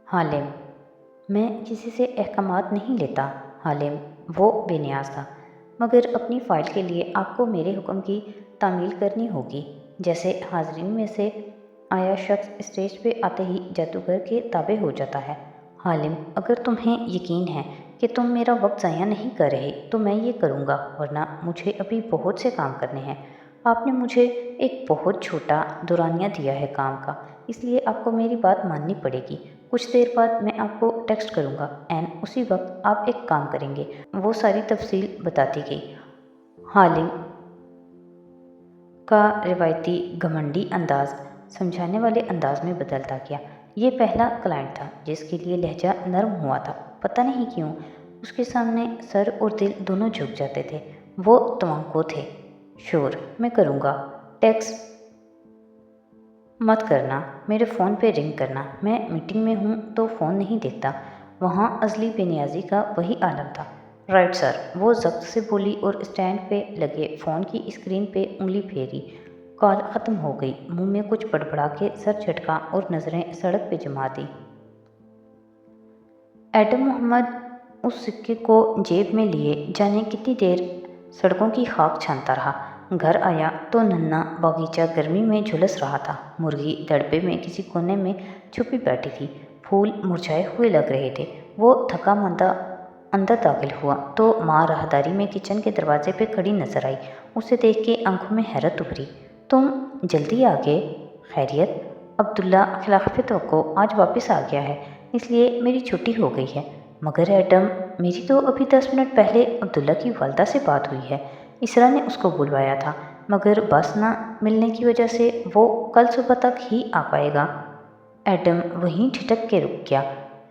حالم: میں کسی سے احکامات نہیں لیتا حالم: وہ بے نیاز تھا، مگر اپنی فائل کے لیے آپ کو میرے حکم کی تعمیل کرنی ہوگی، جیسے حاضرین میں سے آیا شخص اسٹیج پہ آتے ہی جادوگر کے تابع ہو جاتا ہے۔ حالم: اگر تمہیں یقین ہے کہ تم میرا وقت ضائع نہیں کر رہے تو میں یہ کروں گا، ورنہ مجھے ابھی بہت سے کام کرنے ہیں۔ آپ نے مجھے ایک بہت چھوٹا دورانیہ دیا ہے کام کا، اس لیے آپ کو میری بات ماننی پڑے گی۔ کچھ دیر بعد میں آپ کو ٹیکسٹ کروں گا، عین اسی وقت آپ ایک کام کریں گے۔ وہ ساری تفصیل بتاتی گئی۔ حالم کا روایتی گھمنڈی انداز سمجھانے والے انداز میں بدلتا گیا۔ یہ پہلا کلائنٹ تھا جس کے لیے لہجہ نرم ہوا تھا۔ پتہ نہیں کیوں اس کے سامنے سر اور دل دونوں جھک جاتے تھے۔ وہ توانکو تھے۔ شور: میں کروں گا۔ ٹیکسٹ مت کرنا، میرے فون پہ رنگ کرنا، میں میٹنگ میں ہوں تو فون نہیں دیکھتا۔ وہاں ازلی بے نیازی کا وہی عالم تھا۔ رائٹ سر، وہ ضبط سے بولی اور اسٹینڈ پہ لگے فون کی اسکرین پہ انگلی پھیری۔ کال ختم ہو گئی۔ منہ میں کچھ بڑبڑا کے سر جھٹکا اور نظریں سڑک پہ جما دی۔ ایڈم محمد اس سکے کو جیب میں لیے جانے کتنی دیر سڑکوں کی خاک چھانتا رہا۔ گھر آیا تو ننھا باغیچہ گرمی میں جھلس رہا تھا۔ مرغی دڑبے میں کسی کونے میں چھپی بیٹھی تھی۔ پھول مرجھائے ہوئے لگ رہے تھے۔ وہ تھکا ماندہ اندر داخل ہوا تو ماں راہداری میں کچن کے دروازے پہ کھڑی نظر آئی۔ اسے دیکھ کے آنکھوں میں حیرت ابھری۔ تم جلدی آ گئے، خیریت؟ عبداللہ خلاف توقع آج واپس آ گیا ہے، اس لیے میری چھٹی ہو گئی ہے۔ مگر ایڈم، میری تو ابھی 10 منٹ پہلے عبداللہ کی والدہ سے بات ہوئی ہے۔ اسرا نے اس کو بلوایا تھا، مگر بس نہ ملنے کی وجہ سے وہ کل صبح تک ہی آ پائے گا۔ ایڈم وہیں ٹھٹک کے رک گیا۔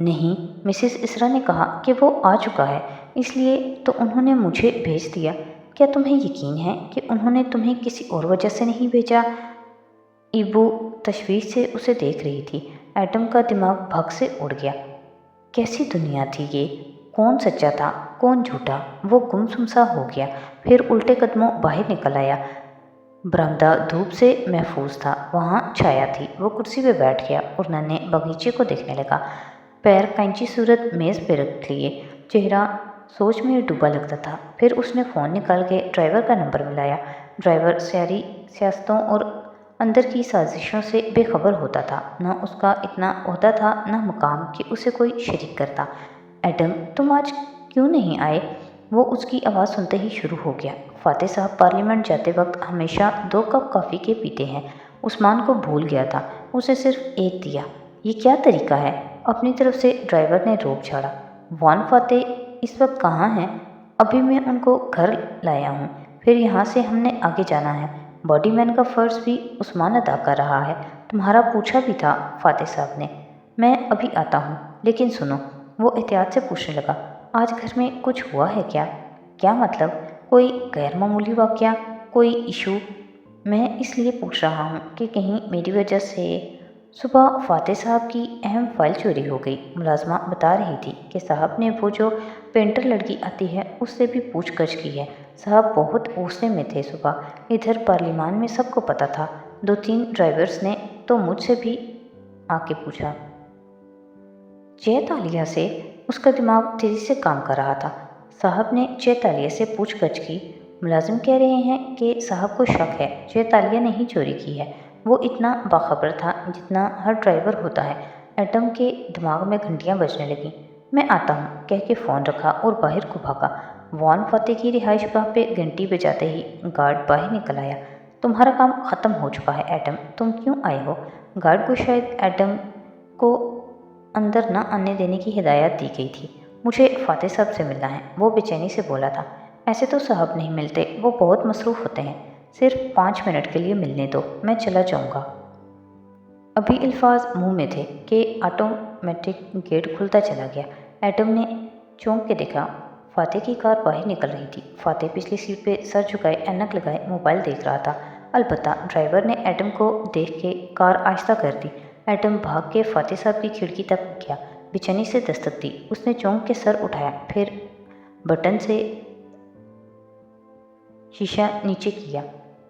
نہیں، مسز اسرا نے کہا کہ وہ آ چکا ہے، اس لیے تو انہوں نے مجھے بھیج دیا۔ کیا تمہیں یقین ہے کہ انہوں نے تمہیں کسی اور وجہ سے نہیں بھیجا؟ ایبو تشویش سے اسے دیکھ رہی تھی۔ ایڈم کا دماغ بھگ سے اڑ گیا۔ کیسی دنیا تھی یہ؟ کون سچا تھا، کون جھوٹا؟ وہ گم سا ہو گیا، پھر الٹے قدموں باہر نکل آیا۔ برآمدہ دھوپ سے محفوظ تھا، وہاں چھایا تھی۔ وہ کرسی پہ بیٹھ گیا اور ننھے باغیچے کو دیکھنے لگا۔ پیر کینچی صورت میز پہ رکھ لیے، چہرہ سوچ میں ڈوبا لگتا تھا۔ پھر اس نے فون نکال کے ڈرائیور کا نمبر ملایا۔ ڈرائیور ساری سیاستوں اور اندر کی سازشوں سے بے خبر ہوتا تھا۔ نہ اس کا اتنا عہدہ تھا، نہ مقام کہ اسے کوئی شریک کرتا۔ ایڈم، تم آج کیوں نہیں آئے؟ وہ اس کی آواز سنتے ہی شروع ہو گیا۔ فاتح صاحب پارلیمنٹ جاتے وقت ہمیشہ 2 کپ کافی کے پیتے ہیں۔ عثمان کو بھول گیا تھا، اسے صرف ایک دیا۔ یہ کیا طریقہ ہے؟ اپنی طرف سے ڈرائیور نے روک چھاڑا۔ وان فاتح اس وقت کہاں ہیں؟ ابھی میں ان کو گھر لایا ہوں، پھر یہاں سے ہم نے آگے جانا ہے۔ باڈی مین کا فرض بھی عثمان ادا کر رہا ہے۔ تمہارا پوچھا بھی تھا فاتح صاحب نے۔ میں ابھی آتا ہوں، لیکن سنو، وہ احتیاط سے پوچھنے لگا، آج گھر میں کچھ ہوا ہے کیا؟ کیا مطلب؟ کوئی غیر معمولی واقعہ، کوئی ایشو؟ میں اس لیے پوچھ رہا ہوں کہ کہیں میری وجہ سے… صبح فاتح صاحب کی اہم فائل چوری ہو گئی۔ ملازمہ بتا رہی تھی کہ صاحب نے وہ جو پینٹر لڑکی آتی ہے اس سے بھی پوچھ گچھ کی ہے۔ صاحب بہت غصے میں تھے صبح۔ ادھر پارلیمان میں سب کو پتہ تھا۔ 2-3 ڈرائیورز نے تو مجھ سے بھی آ کے پوچھا۔ چیتالیہ سے؟ اس کا دماغ تیزی سے کام کر رہا تھا۔ صاحب نے چیتالیہ سے پوچھ گچھ کی؟ ملازم کہہ رہے ہیں کہ صاحب کو شک ہے چیتالیہ نے ہی چوری کی ہے۔ وہ اتنا باخبر تھا جتنا ہر ڈرائیور ہوتا ہے۔ ایڈم کے دماغ میں گھنٹیاں بجنے لگیں۔ میں آتا ہوں کہہ کے فون رکھا اور باہر کو بھاگا۔ وان فاتح کی رہائش گاہ پہ گھنٹی بجاتے ہی گارڈ باہر نکل آیا۔ تمہارا کام ختم ہو چکا ہے ایڈم، تم کیوں آئے ہو؟ گارڈ کو شاید ایڈم کو اندر نہ آنے دینے کی ہدایت دی گئی تھی۔ مجھے فاتح صاحب سے ملنا ہے، وہ بے چینی سے بولا تھا۔ ایسے تو صاحب نہیں ملتے، وہ بہت مصروف ہوتے ہیں۔ صرف 5 منٹ کے لیے ملنے دو، میں چلا جاؤں گا۔ ابھی الفاظ منہ میں تھے کہ آٹومیٹک گیٹ کھلتا چلا گیا۔ ایڈم نے چونک کے دیکھا، فاتح کی کار باہر نکل رہی تھی۔ فاتح پچھلی سیٹ پہ سر جھکائے اینک لگائے موبائل دیکھ رہا تھا۔ البتہ ڈرائیور نے ایڈم کو دیکھ کے کار آہستہ کر دی۔ ایڈم بھاگ کے فاتح صاحب کی کھڑکی تک گیا، بے چینی سے دستک دی۔ اس نے چونک کے سر اٹھایا، پھر بٹن سے شیشہ نیچے کیا۔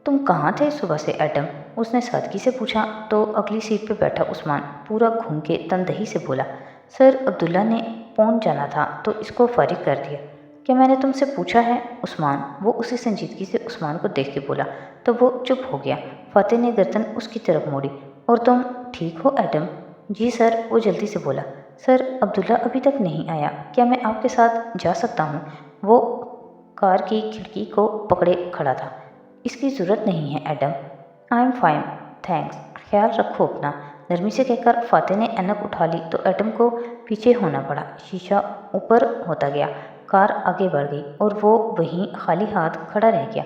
تم کہاں تھے صبح سے ایڈم؟ اس نے سادگی سے پوچھا تو اگلی سیٹ پہ بیٹھا عثمان پورا گھوم کے تندہی سے بولا، سر عبداللہ نے پہنچ جانا تھا تو اس کو فارغ کر دیا۔ کیا میں نے تم سے پوچھا ہے عثمان؟ وہ اسی سنجیدگی سے عثمان کو دیکھ کے بولا تو وہ چپ ہو گیا۔ فاتح نے گردن اس کی طرف موڑی۔ اور تم ٹھیک ہو ایڈم؟ جی سر، وہ جلدی سے بولا۔ سر عبداللہ ابھی تک نہیں آیا، کیا میں آپ کے ساتھ جا سکتا ہوں؟ وہ کار کی کھڑکی کو پکڑے کھڑا تھا۔ اس کی ضرورت نہیں ہے Adam, I am fine thanks, خیال رکھو اپنا، نرمی سے کہہ کر فاتح نے اینک اٹھا لی تو ایڈم کو پیچھے ہونا پڑا۔ شیشہ اوپر ہوتا گیا، کار آگے بڑھ گئی اور وہ وہیں خالی ہاتھ کھڑا رہ گیا۔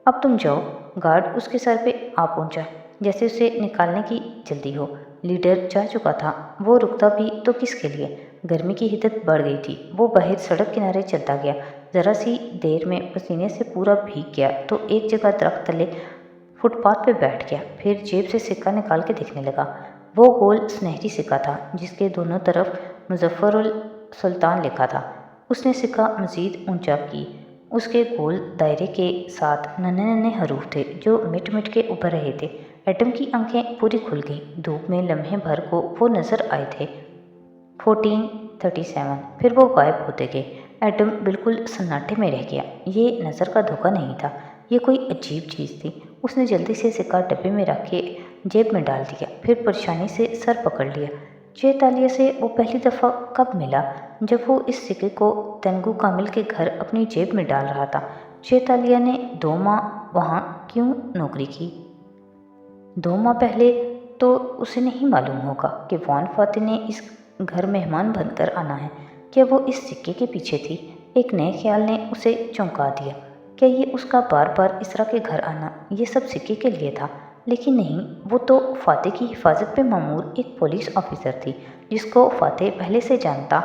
اب تم جاؤ، گارڈ اس کے سر پہ آ پہنچا جیسے اسے نکالنے کی جلدی ہو۔ لیڈر جا چکا تھا، وہ رکتا بھی تو کس کے لیے؟ گرمی کی حدت بڑھ گئی تھی۔ وہ باہر سڑک کنارے چلتا گیا، ذرا سی دیر میں پسینے سے پورا بھیگ گیا تو ایک جگہ درخت تلے فٹ پاتھ پہ بیٹھ گیا، پھر جیب سے سکہ نکال کے دیکھنے لگا۔ وہ گول سنہری سکہ تھا جس کے دونوں طرف مظفر السلطان لکھا تھا۔ اس نے سکہ مزید اونچا کی، اس کے گول دائرے کے ساتھ ننھے ننھے حروف تھے جو مٹ مٹ کے ابھر رہے تھے۔ ایڈم کی آنکھیں پوری کھل گئیں، دھوپ میں لمحے بھر کو وہ نظر آئے تھے 1437، پھر وہ غائب ہوتے گئے۔ ایڈم بالکل سناٹے میں رہ گیا۔ یہ نظر کا دھوکہ نہیں تھا، یہ کوئی عجیب چیز تھی۔ اس نے جلدی سے سکہ ڈبے میں رکھ کے جیب میں ڈال دیا، پھر پریشانی سے سر پکڑ لیا۔ چیتالیہ سے وہ پہلی دفعہ کب ملا؟ جب وہ اس سکے کو تینگو کامل کے گھر اپنی جیب میں ڈال رہا تھا۔ چیتالیہ نے 2 ماہ وہاں کیوں نوکری کی؟ 2 ماہ پہلے تو اسے نہیں معلوم ہوگا کہ وان فاتح نے اس گھر مہمان بن کر آنا ہے۔ کیا وہ اس سکے کے پیچھے تھی؟ ایک نئے خیال نے اسے چونکا دیا۔ کیا یہ اس کا بار بار اسرا کے گھر آنا یہ سب سکے کے لیے تھا؟ لیکن نہیں، وہ تو فاتح کی حفاظت پہ مامور ایک پولیس آفیسر تھی جس کو فاتح پہلے سے جانتا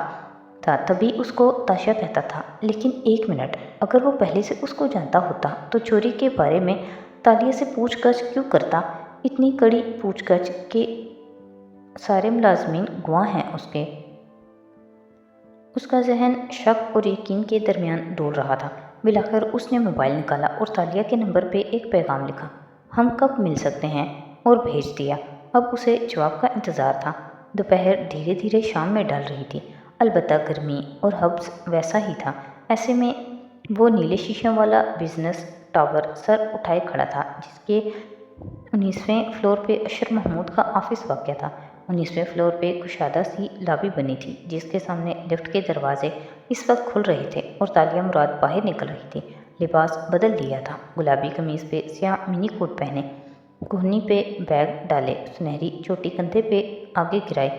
تھا، تبھی اس کو تاشا کہتا تھا۔ لیکن ایک منٹ، اگر وہ پہلے سے اس کو جانتا ہوتا تو چوری کے بارے میں تالیہ سے پوچھ گچھ کیوں کرتا؟ اتنی کڑی پوچھ گچھ کہ سارے ملازمین گواہ ہیں اس کے۔ اس کا ذہن شک اور یقین کے درمیان ڈول رہا تھا۔ بالآخر اس نے موبائل نکالا اور تالیہ کے نمبر پہ ایک پیغام لکھا، ہم کب مل سکتے ہیں، اور بھیج دیا۔ اب اسے جواب کا انتظار تھا۔ دوپہر دھیرے دھیرے شام میں ڈال رہی تھی، البتہ گرمی اور حبس ویسا ہی تھا۔ ایسے میں وہ نیلے شیشوں والا بزنس ٹاور سر اٹھائے کھڑا تھا جس کے 19ویں فلور پہ اشر محمود کا آفس واقع تھا۔ 19ویں فلور پہ کشادہ سی لابی بنی تھی جس کے سامنے لفٹ کے دروازے اس وقت کھل رہے تھے اور تالیہ مراد باہر نکل رہی تھی۔ لباس بدل لیا تھا، گلابی قمیض پہ سیاہ منی کوٹ پہنے، کوہنی پہ بیگ ڈالے، سنہری چوٹی کندھے پہ آگے گرائے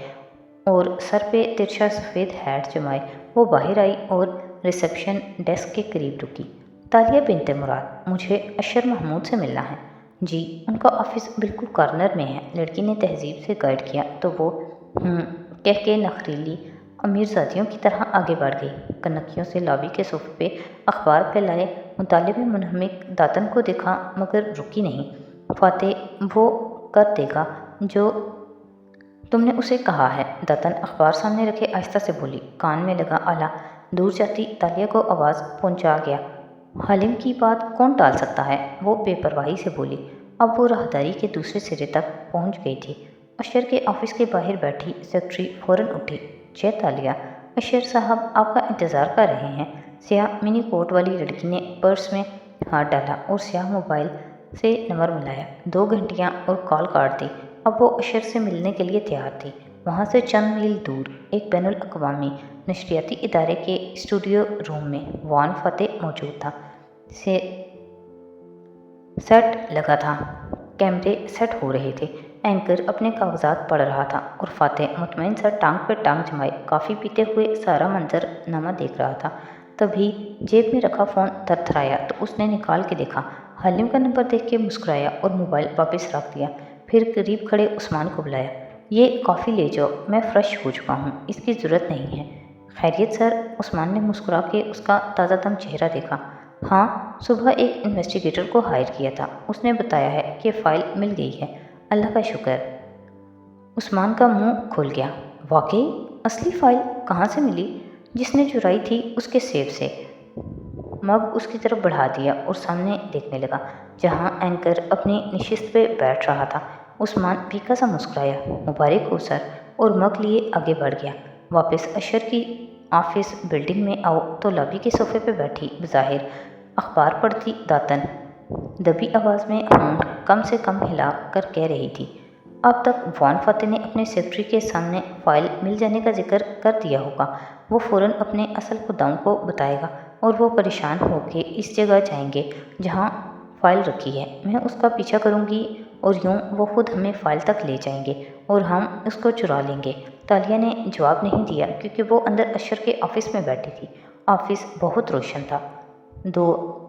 اور سر پہ ترچھا سفید ہیٹ جمائے وہ باہر آئی اور ریسیپشن ڈیسک کے قریب رکی۔ تالیہ بنت مراد، مجھے اشر محمود سے ملنا ہے۔ جی، ان کا آفس بالکل کارنر میں ہے۔ لڑکی نے تہذیب سے گائیڈ کیا تو وہ کہہ کے نخریلی امیرزادیوں کی طرح آگے بڑھ گئی۔ کنکیوں سے لابی کے صوفے پہ اخبار پھیلائے مطالعے میں منہمک داتن کو دیکھا مگر رکی نہیں۔ فاتح وہ کر دے گا جو تم نے اسے کہا ہے، داتن اخبار سامنے رکھے آہستہ سے بولی، کان میں لگا آلہ دور جاتی تالیہ کو آواز پہنچا گیا۔ حالم کی بات کون ٹال سکتا ہے؟ وہ بے پرواہی سے بولی۔ اب وہ راہداری کے دوسرے سرے تک پہنچ گئی تھی۔ اشر کے آفس کے باہر بیٹھی سیکرٹری فوراً اٹھی، چیتالیہ، اشر صاحب آپ کا انتظار کر رہے ہیں۔ سیاہ منی کوٹ والی لڑکی نے پرس میں ہاتھ ڈالا اور سیاہ موبائل سے نمبر ملایا، 2 گھنٹیاں اور کال کاٹ دی۔ اب وہ اشر سے ملنے کے لیے تیار تھی۔ وہاں سے چند میل دور ایک بین الاقوامی نشریاتی ادارے کے اسٹوڈیو روم میں وان فاتح موجود تھا۔ سیٹ لگا تھا، کیمرے سیٹ ہو رہے تھے، اینکر اپنے کاغذات پڑھ رہا تھا اور فاتح مطمئن سا ٹانگ پہ ٹانگ جمائے کافی پیتے ہوئے سارا منظر نامہ دیکھ رہا تھا۔ تبھی جیب میں رکھا فون تھرتھرایا تو اس نے نکال کے دیکھا۔ حالم کا نمبر دیکھ کے مسکرایا اور موبائل واپس رکھ دیا، پھر قریب کھڑے عثمان کو بلایا، یہ کافی لے جاؤ، میں فریش ہو چکا ہوں، اس کی ضرورت نہیں ہے۔ خیریت سر؟ عثمان نے مسکرا کے اس کا تازہ دم چہرہ دیکھا۔ ہاں، صبح ایک انویسٹیگیٹر کو ہائر کیا تھا، اس نے بتایا ہے کہ فائل مل گئی ہے، اللہ کا شکر۔ عثمان کا منہ کھل گیا، واقعی؟ اصلی فائل کہاں سے ملی؟ جس نے چرائی تھی اس کے سیف سے۔ مگ اس کی طرف بڑھا دیا اور سامنے دیکھنے لگا جہاں اینکر اپنی نشست پہ بیٹھ رہا تھا۔ عثمان پھیکا سا مسکرایا، مبارک ہو سر، اور مگ لیے آگے بڑھ گیا۔ वापस अशर की ऑफिस बिल्डिंग में आओ तो लॉबी के सोफे पे बैठी बज़ाहिर अखबार पढ़ती दातन दबी आवाज़ में होंठ कम से कम हिला कर कह रही थी, अब तक वॉन फाते ने अपने सेक्रेटरी के सामने फाइल मिल जाने का जिक्र कर दिया होगा। वो फ़ौरन अपने असल खुदाओं को बताएगा और वो परेशान होकर इस जगह जाएंगे जहाँ फ़ाइल रखी है। मैं उसका पीछा करूँगी और यूँ वो खुद हमें फ़ाइल तक ले जाएंगे और हम उसको चुरा लेंगे। तालिया ने जवाब नहीं दिया क्योंकि वो अंदर अशर के ऑफिस में बैठी थी। ऑफिस बहुत रोशन था। 2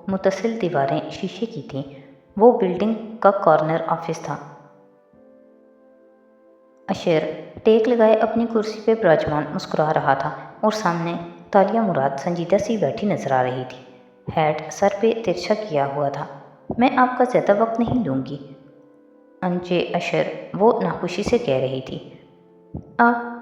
मुतसिल दीवारें शीशे की थीं। वो बिल्डिंग का कॉर्नर ऑफिस था। अशर टेक लगाए अपनी कुर्सी पे विराजमान मुस्कुरा रहा था और सामने तालिया मुराद संजीदा सी बैठी नजर आ रही थी। हैट सर पे तिरछा किया हुआ था। मैं आपका ज़्यादा वक्त नहीं लूँगी, अंचे अशर वो नाखुशी से कह रही थी। आप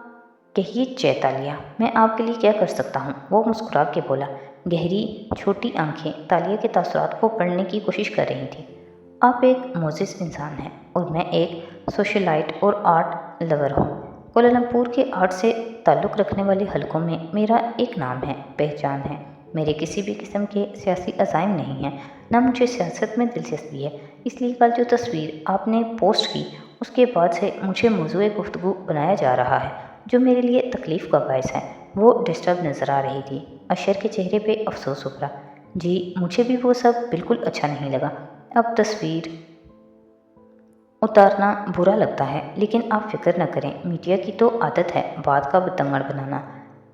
कहिए चैतालिया, मैं आपके लिए क्या कर सकता हूँ? वो मुस्कुरा के बोला। गहरी छोटी आंखें तालिया के तासुरात को पढ़ने की कोशिश कर रही थी। आप एक मोजिज़ इंसान हैं और मैं एक सोशलाइट और आर्ट लवर हूँ। कोलालमपुर के आर्ट से ताल्लुक़ रखने वाले हलकों में मेरा एक नाम है, पहचान है। मेरे किसी भी किस्म के सियासी अज़ाइम नहीं हैं, न मुझे सियासत में दिलचस्पी है। इसलिए कल जो तस्वीर आपने पोस्ट की उसके बाद से मुझे मौज़ूए गुफ्तगू बनाया जा रहा है जो मेरे लिए तकलीफ़ का बायस है। वो डिस्टर्ब नज़र आ रही थी। अशर के चेहरे पे अफसोस उभरा। जी, मुझे भी वो सब बिल्कुल अच्छा नहीं लगा। अब तस्वीर उतारना बुरा लगता है, लेकिन आप फिक्र न करें, मीडिया की तो आदत है बात का बतंगड़ बनाना।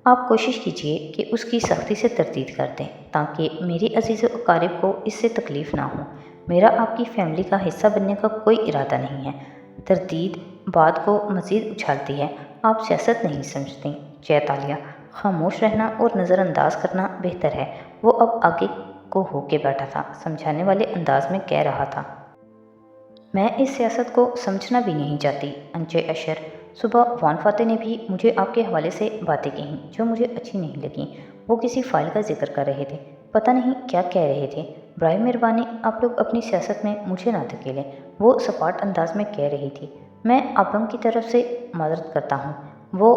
आप कोशिश कीजिए कि उसकी सख्ती से तरदीद कर दें ताकि मेरे अजीज़ व अकारिब को इससे तकलीफ़ ना हो। मेरा आपकी फैमिली का हिस्सा बनने का कोई इरादा नहीं है। तरदीद बात को मज़ीद उछालती है। आप सियासत नहीं समझती। चैतालिया, खामोश रहना और नज़रअंदाज करना बेहतर है। वो अब आगे को होके बैठा था, समझाने वाले अंदाज में कह रहा था। मैं इस सियासत को समझना भी नहीं चाहती, अंचे अशर। सुबह वॉन फाते ने भी मुझे आपके हवाले से बातें कहीं जो मुझे अच्छी नहीं लगीं। वो किसी फ़ाइल का जिक्र कर रहे थे, पता नहीं क्या कह रहे थे। बराए मेहरबानी आप लोग अपनी सियासत में मुझे ना धकेलें, वो सपाट अंदाज में कह रही थी। मैं आबम की तरफ से माजरत करता हूँ, वो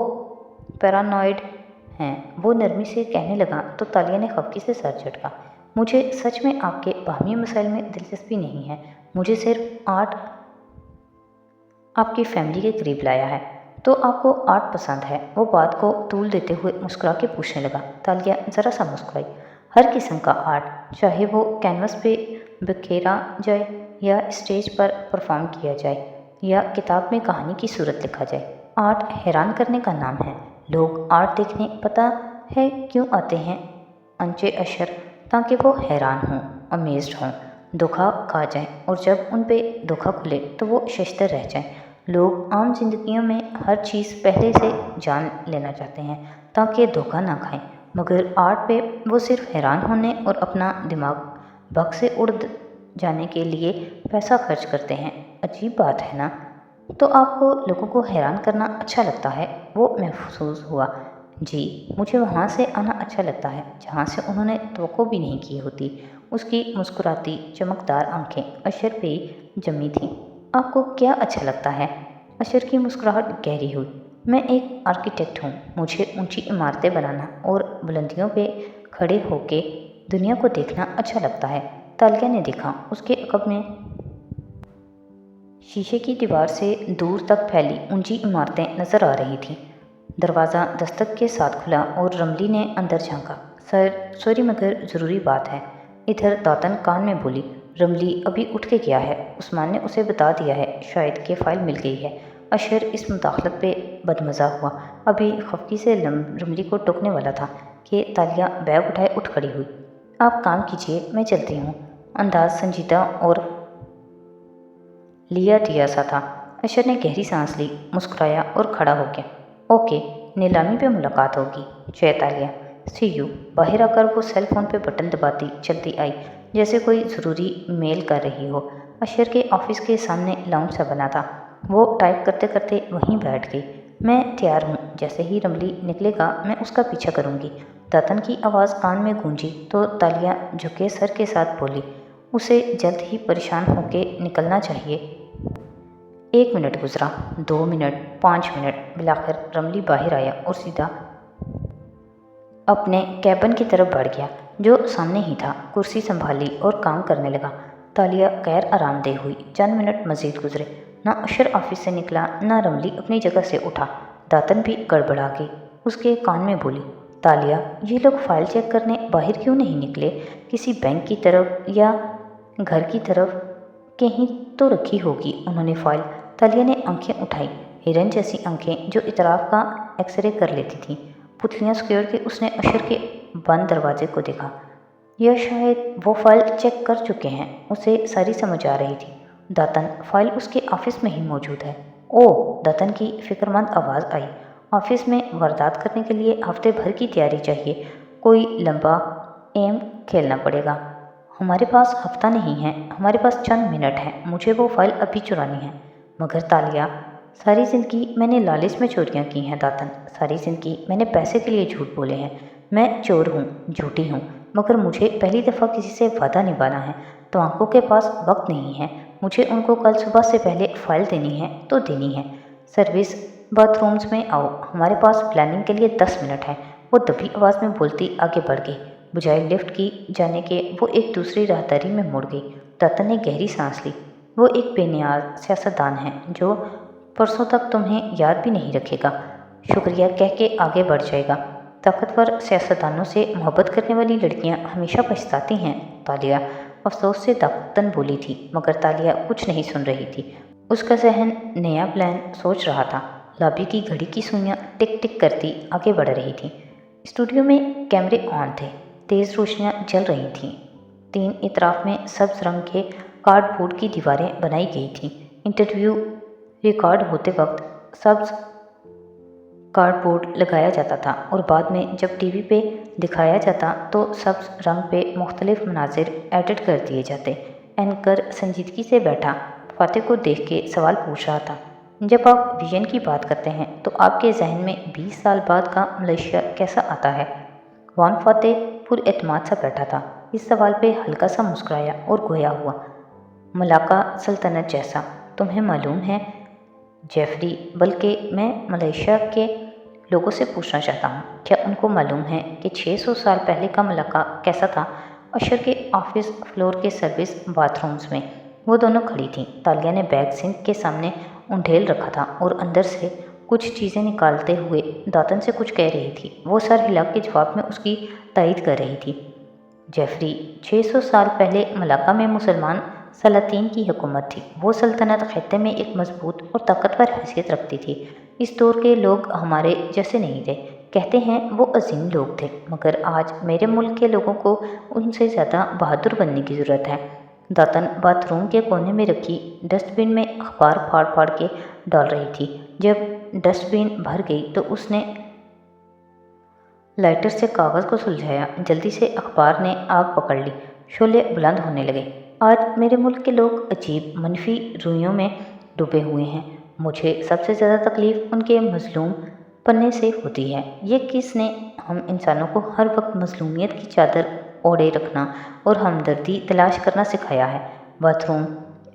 पैरानॉइड हैं, वो नरमी से कहने लगा तो तालिया ने खफकी से सर झटका। मुझे सच में आपके बाहमी मसाइल में दिलचस्पी नहीं है। मुझे सिर्फ आर्ट आपकी फैमिली के करीब लाया है। तो आपको आर्ट पसंद है? वो बात को तूल देते हुए मुस्कुरा के पूछने लगा। तालिया ज़रा सा मुस्कुराई। हर किस्म का आर्ट, चाहे वो कैनवस पे बिखेरा जाए या स्टेज पर परफॉर्म किया जाए या किताब में कहानी की सूरत लिखा जाए। आर्ट हैरान करने का नाम है। लोग आर्ट देखने पता है क्यों आते हैं, अंचे अशर? ताकि वो हैरान हों, अमेज्ड हों, धोखा खा जाएं और जब उन पे धोखा खुले तो वो शश्तर रह जाएं। लोग आम जिंदगियों में हर चीज़ पहले से जान लेना चाहते हैं ताकि धोखा ना खाएं, मगर आर्ट पे वो सिर्फ हैरान होने और अपना दिमाग भग से उड़ जाने के लिए पैसा खर्च करते हैं। अजीब बात है ना? तो आपको लोगों को हैरान करना अच्छा लगता है? वो महसूस हुआ। जी, मुझे वहाँ से आना अच्छा लगता है जहाँ से उन्होंने तवक्को भी नहीं की होती। उसकी मुस्कुराती चमकदार आंखें अशर पे जमी थीं। आपको क्या अच्छा लगता है? अशर की मुस्कुराहट गहरी हुई। मैं एक आर्किटेक्ट हूँ। मुझे ऊंची इमारतें बनाना और बुलंदियों पे खड़े होके दुनिया को देखना अच्छा लगता है। तालिया ने देखा। उसके अकब में शीशे की दीवार से दूर तक फैली ऊंची इमारतें नजर आ रही थीं। दरवाज़ा दस्तक के साथ खुला और रमली ने अंदर झांका। सर, सॉरी मगर ज़रूरी बात है। इधर दातन कान में बोली। रमली अभी उठ के गया है, उस्मान ने उसे बता दिया है शायद कि फ़ाइल मिल गई है। अशर इस मुदाखलत पे बदमज़ा हुआ। अभी खफकी से रमली को टोकने वाला था कि तालिया बैग उठाए उठ खड़ी हुई। आप काम कीजिए, मैं चलती हूँ। अंदाज संजीदा और लिया दिया सा था। अशर ने गहरी सांस ली, मुस्कुराया और खड़ा हो गया। ओके, नीलामी पे मुलाकात होगी। चैतालिया, सी यू। बाहर आकर वो सेल फोन पे बटन दबाती चलती आई जैसे कोई ज़रूरी मेल कर रही हो। अशर के ऑफिस के सामने लाउंज सा बना था। वो टाइप करते करते वहीं बैठ गई। मैं तैयार हूँ, जैसे ही रमली निकलेगा मैं उसका पीछा करूँगी। दातन की आवाज़ कान में गूंजी तो तालिया झुके सर के साथ बोली, उसे जल्द ही परेशान होके निकलना चाहिए। 1 मिनट गुजरा, 2 मिनट, 5 मिनट, बिलाखिर रमली बाहर आया और सीधा अपने कैबिन की तरफ बढ़ गया जो सामने ही था। कुर्सी संभाली और काम करने लगा। तालिया गैर आरामदेह हुई। चंद मिनट मजीद गुजरे। ना अशर ऑफिस से निकला, ना रमली अपनी जगह से उठा। दातन भी गड़बड़ा गई। उसके कान में बोली, तालिया, ये लोग फाइल चेक करने बाहर क्यों नहीं निकले? किसी बैंक की तरफ या घर की तरफ कहीं तो रखी होगी उन्होंने फाइल। तालिया ने आंखें उठाई, हिरन जैसी आंखें जो इतराफ का एक्सरे कर लेती थीं। पुतलियाँ स्क्योर के उसने अशर के बंद दरवाजे को देखा। यह शायद वो फाइल चेक कर चुके हैं, उसे सारी समझ आ रही थी। दातन, फाइल उसके ऑफिस में ही मौजूद है। ओह, दातन की फिक्रमंद आवाज़ आई। ऑफिस में वारदात करने के लिए हफ्ते भर की तैयारी चाहिए। कोई लंबा एम खेलना पड़ेगा। हमारे पास हफ्ता नहीं है, हमारे पास चंद मिनट हैं। मुझे वो फाइल अभी चुरानी है। मगर तालिया, सारी ज़िंदगी मैंने लालच में चोरियाँ की हैं दातन। सारी ज़िंदगी मैंने पैसे के लिए झूठ बोले हैं। मैं चोर हूँ, झूठी हूँ, मगर मुझे पहली दफ़ा किसी से वादा निभाना है। तो आंखों के पास वक्त नहीं है। मुझे उनको कल सुबह से पहले फ़ाइल देनी है तो देनी है। सर्विस बाथरूम्स में आओ, हमारे पास प्लानिंग के लिए 10 मिनट है। वो दबी आवाज़ में बोलती आगे बढ़ गई। बजाय लिफ्ट की जाने के वो एक दूसरी राहदारी में मुड़ गई। दातन ने गहरी सांस ली। वो एक बेनियाज सियासतदान है जो परसों तक तुम्हें याद भी नहीं रखेगा, शुक्रिया कह के आगे बढ़ जाएगा। ताकतवर सियासतदानों से मोहब्बत करने वाली लड़कियां हमेशा पछताती हैं, तालिया अफसोस से दातन बोली थी। मगर तालिया कुछ नहीं सुन रही थी। उसका जहन नया प्लान सोच रहा था। लॉबी की घड़ी की सुइयां टिक टिक करती आगे बढ़ रही थीं। स्टूडियो में कैमरे ऑन थे, तेज़ रोशनियां जल रही थीं। 3 इतराफ में सब्ज रंग के कार्डबोर्ड की दीवारें बनाई गई थीं। इंटरव्यू रिकॉर्ड होते वक्त सब्ज कार्डबोर्ड लगाया जाता था और बाद में जब टीवी पे दिखाया जाता तो सब्ज रंग पे मुख्तलिफ मनाजिर एडिट कर दिए जाते। एंकर संजीदगी से बैठा फातिह को देख के सवाल पूछ रहा था। जब आप विजन की बात करते हैं तो आपके जहन में 20 साल बाद का मलेशिया कैसा आता है? वान फातिह पुरएतमाद सा बैठा था। इस सवाल पे हल्का सा मुस्कुराया और गोया हुआ, मलाका सल्तनत जैसा। तुम्हें मालूम है जेफरी, बल्कि मैं मलेशिया के लोगों से पूछना चाहता हूँ, क्या उनको मालूम है कि 600 साल पहले का मलाका कैसा था? अशर के ऑफिस फ्लोर के सर्विस बाथरूम्स में वो दोनों खड़ी थीं। तालिया ने बैग सिंक के सामने उंडेल रखा था और अंदर से कुछ चीज़ें निकालते हुए दातन से कुछ कह रही थी। वो सर हिला के जवाब में उसकी तायीद कर रही थी। जेफरी, 600 साल पहले मलाका में मुसलमान सलातीन की हुकूमत थी। वो सल्तनत खित्ते में एक मजबूत और ताकतवर हैसियत रखती थी। इस दौर के लोग हमारे जैसे नहीं थे। कहते हैं वो अजीम लोग थे, मगर आज मेरे मुल्क के लोगों को उनसे ज़्यादा बहादुर बनने की ज़रूरत है। दातन बाथरूम के कोने में रखी डस्टबिन में अखबार फाड़ फाड़ के डाल रही थी। जब डस्टबिन भर गई तो उसने लाइटर से कागज़ को सुलझाया। जल्दी से अखबार ने आग पकड़ ली। शोले बुलंद होने लगे। आज मेरे मुल्क के लोग अजीब मनफी रूइयों में डूबे हुए हैं। मुझे सबसे ज़्यादा तकलीफ़ उनके मजलूम पन्ने से होती है। ये किसने हम इंसानों को हर वक्त मजलूमियत की चादर ओढ़े रखना और हमदर्दी तलाश करना सिखाया है? बाथरूम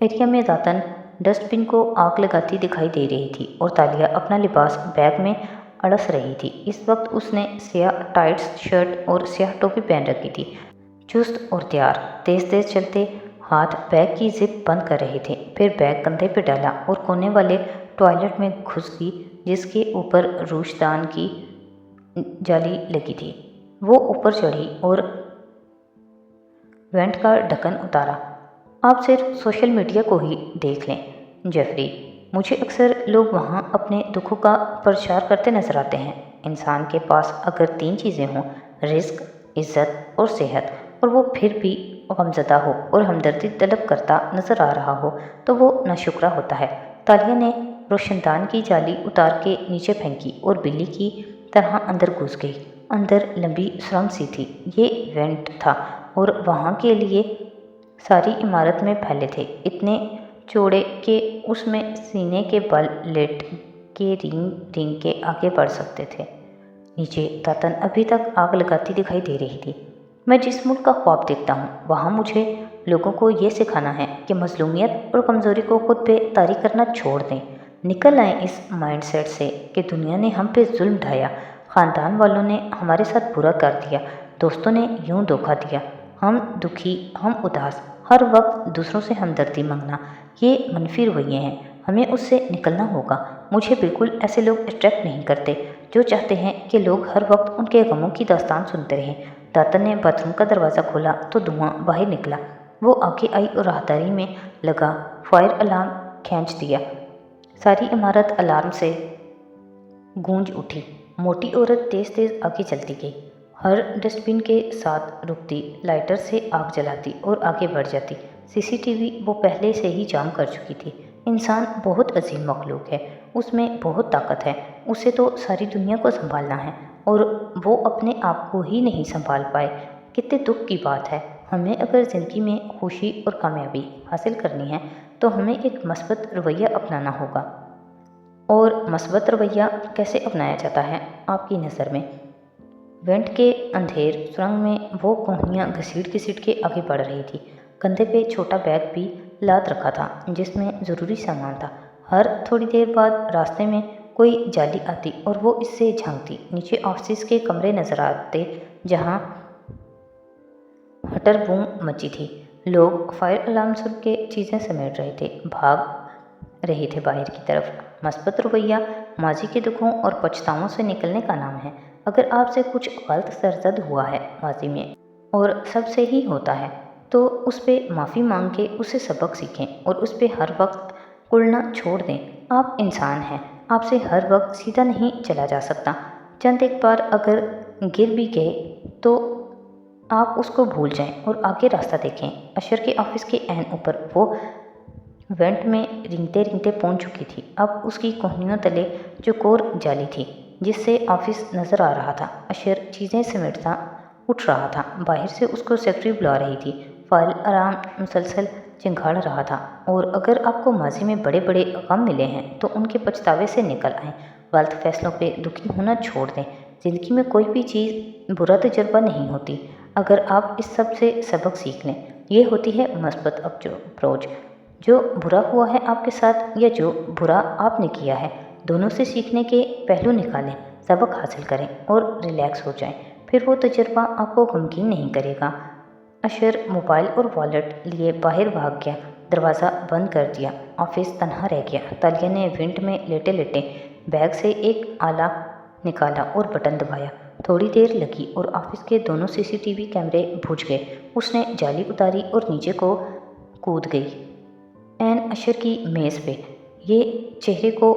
एरिया में दातन डस्टबिन को आग लगाती दिखाई दे रही थी और तालिया अपना लिबास बैग में अड़स रही थी। इस वक्त उसने स्याह टाइट शर्ट और स्याह टोपी पहन रखी थी। चुस्त और तैयार, तेज़ तेज़ चलते हाथ बैग की जिप बंद कर रहे थे। फिर बैग कंधे पर डाला और कोने वाले टॉयलेट में घुस गई जिसके ऊपर रूशदान की जाली लगी थी। वो ऊपर चढ़ी और वेंट का ढक्कन उतारा। आप सिर्फ सोशल मीडिया को ही देख लें जेफरी, मुझे अक्सर लोग वहाँ अपने दुखों का प्रचार करते नजर आते हैं। इंसान के पास अगर 3 चीज़ें हों, रिस्क, इज़्ज़त और सेहत, और वो फिर भी गमज़दा हो और हमदर्दी तलब करता नजर आ रहा हो तो वो नाशुक्रा होता है। तालिया ने रोशनदान की जाली उतार के नीचे फेंकी और बिल्ली की तरह अंदर घुस गई। अंदर लंबी सुरंग सी थी। ये वेंट था और वहाँ के लिए सारी इमारत में फैले थे, इतने चौड़े कि उसमें सीने के बल लेट के रिंग रिंग के आगे बढ़ सकते थे। नीचे दातन अभी तक आग लगाती दिखाई दे रही थी। मैं जिस मुल्क का ख्वाब देखता हूँ वहाँ मुझे लोगों को ये सिखाना है कि मजलूमियत और कमज़ोरी को खुद पे तारी करना छोड़ दें। निकल आए इस माइंडसेट से कि दुनिया ने हम पे जुल्म ढाया, ख़ानदान वालों ने हमारे साथ बुरा कर दिया, दोस्तों ने यूं धोखा दिया, हम दुखी, हम उदास, हर वक्त दूसरों से हमदर्दी मांगना, ये मनफी रवैये हैं। हमें उससे निकलना होगा। मुझे बिल्कुल ऐसे लोग अट्रैक्ट नहीं करते जो चाहते हैं कि लोग हर वक्त उनके गमों की दास्तान सुनते रहें। दाता ने बाथरूम का दरवाज़ा खोला तो धुआं बाहर निकला। वो आगे आई और राहदारी में लगा फायर अलार्म खींच दिया। सारी इमारत अलार्म से गूंज उठी। मोटी औरत तेज़ तेज़ आगे चलती गई, हर डस्टबिन के साथ रुकती, लाइटर से आग जलाती और आगे बढ़ जाती। सीसीटीवी वो पहले से ही जाम कर चुकी थी। इंसान बहुत अजीम मखलूक है, उसमें बहुत ताकत है, उसे तो सारी दुनिया को संभालना है और वो अपने आप को ही नहीं संभाल पाए। कितने दुख की बात है। हमें अगर ज़िंदगी में खुशी और कामयाबी हासिल करनी है तो हमें एक मस्बत रवैया अपनाना होगा। और मस्बत रवैया कैसे अपनाया जाता है आपकी नज़र में? वेंट के अंधेर सुरंग में वो कोहनियाँ घसीट घसीट के आगे बढ़ रही थी। कंधे पे छोटा बैग भी लाद रखा था जिसमें ज़रूरी सामान था। हर थोड़ी देर बाद रास्ते में कोई जाली आती और वो इससे झांकती। नीचे ऑफिस के कमरे नज़र आते जहाँ हटर बूम मची थी। लोग फायर अलार्म सुन के चीज़ें समेट रहे थे, भाग रहे थे बाहर की तरफ। मस्बत रवैया माजी के दुखों और पछतावों से निकलने का नाम है। अगर आपसे कुछ गलत सरजद हुआ है माजी में, और सबसे ही होता है, तो उस पर माफ़ी मांग के उससे सबक सीखें और उस पर हर वक्त कुड़ना छोड़ दें। आप इंसान हैं, आपसे हर वक्त सीधा नहीं चला जा सकता। चंद एक बार अगर गिर भी गए तो आप उसको भूल जाएं और आगे रास्ता देखें। अशर के ऑफिस के एन ऊपर वो वेंट में रिंगते रिंगते पहुंच चुकी थी। अब उसकी कोहनियों तले चौकोर जाली थी जिससे ऑफिस नज़र आ रहा था। अशर चीज़ें समेटता उठ रहा था। बाहर से उसको सेक्रेटरी बुला रही थी। फाइल आराम मुसलसल चिंगाड़ रहा था। और अगर आपको माजी में बड़े बड़े गम मिले हैं तो उनके पछतावे से निकल आएँ। गलत फैसलों पे दुखी होना छोड़ दें। ज़िंदगी में कोई भी चीज़ बुरा तजुर्बा नहीं होती अगर आप इस सब से सबक सीख लें। ये होती है मस्बत अप्रोच। जो बुरा हुआ है आपके साथ या जो बुरा आपने किया है, दोनों से सीखने के पहलू निकालें, सबक हासिल करें और रिलैक्स हो जाएं। फिर वो तजुर्बा आपको गमगीन नहीं करेगा। अशर मोबाइल और वॉलेट लिए बाहर भाग गया, दरवाज़ा बंद कर दिया। ऑफिस तनहा रह गया। तालिया ने विंड में लेटे लेटे बैग से एक आला निकाला और बटन दबाया। थोड़ी देर लगी और ऑफिस के दोनों सीसीटीवी कैमरे बुझ गए। उसने जाली उतारी और नीचे को कूद गई। एन अशर की मेज़ पे ये चेहरे को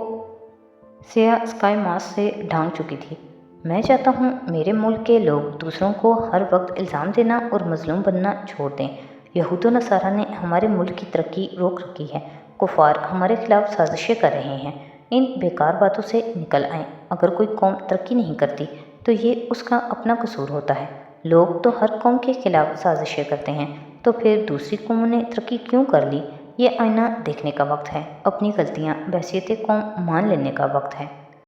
स्याह स्काई मास्क से ढांक चुकी थी। मैं चाहता हूँ मेरे मुल्क के लोग दूसरों को हर वक्त इल्ज़ाम देना और मजलूम बनना छोड़ दें। यहूद व नसारा ने हमारे मुल्क की तरक्की रोक रखी है। कुफार हमारे खिलाफ साजिशें कर रहे हैं। इन बेकार बातों से निकल आएं। अगर कोई कौम तरक्की नहीं करती तो ये उसका अपना कसूर होता है। लोग तो हर कौम के खिलाफ साजिशें करते हैं, तो फिर दूसरी कौमों ने तरक्की क्यों कर ली? ये आईना देखने का वक्त है। अपनी गलतियाँ बहैसियत कौम मान लेने का वक्त है।